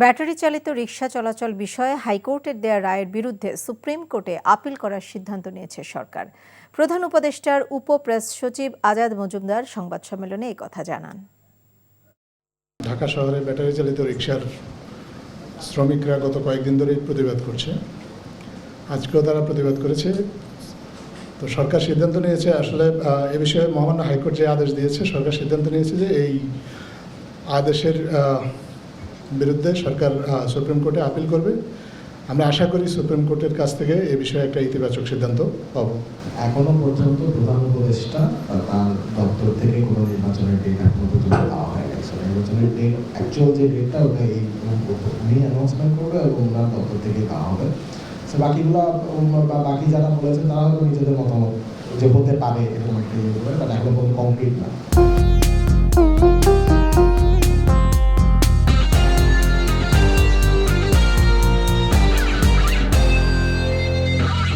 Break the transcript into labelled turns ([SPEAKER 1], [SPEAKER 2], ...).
[SPEAKER 1] Battery চালিত রিকশা চলাচল বিষয়ে হাইকোর্টের দেয়া রায়ের বিরুদ্ধে সুপ্রিম কোর্টে আপিল করার সিদ্ধান্ত নিয়েছে সরকার। প্রধান উপদেষ্টার প্রেস সচিব আজাদ মজুমদার সংবাদ সম্মেলনে এই কথা জানান।
[SPEAKER 2] ঢাকা শহরে ব্যাটারি চালিত রিকশার শ্রমিকরা গত কয়েকদিন ধরেই প্রতিবাদ করছে। আজকেও তারা প্রতিবাদ করেছে। তো সরকার সিদ্ধান্ত নিয়েছে, আসলে এ বিষয়ে মহামান্য হাইকোর্ট যে আদেশ দিয়েছে, সরকার সিদ্ধান্ত নিয়েছে যে এই আদেশের বিরুদ্ধে সরকার সুপ্রিম কোর্টে আপিল করবে। আমরা আশা করি সুপ্রিম কোর্টের কাছ থেকে এ বিষয়ে একটা ইতিবাচক সিদ্ধান্ত পাবো।
[SPEAKER 3] এখনো পর্যন্ত প্রধান উপদেষ্টা তার দপ্তর থেকে কোনো নির্বাচনের ডেট এখনো পর্যন্ত দেওয়া হয় গেছে। নির্বাচনের ডেট অ্যাকচুয়াল যে ডেটটা ওটা এই উনি অ্যানাউন্সমেন্ট করবে এবং ওনার দপ্তর থেকে দেওয়া হবে। বাকিগুলো বা বাকি যারা বলেছেন তারা হয়তো নিজেদের মতামত যে হতে পারে এরকম একটা ইয়ে করে, বাট এখন কোনো কমপ্লিট না।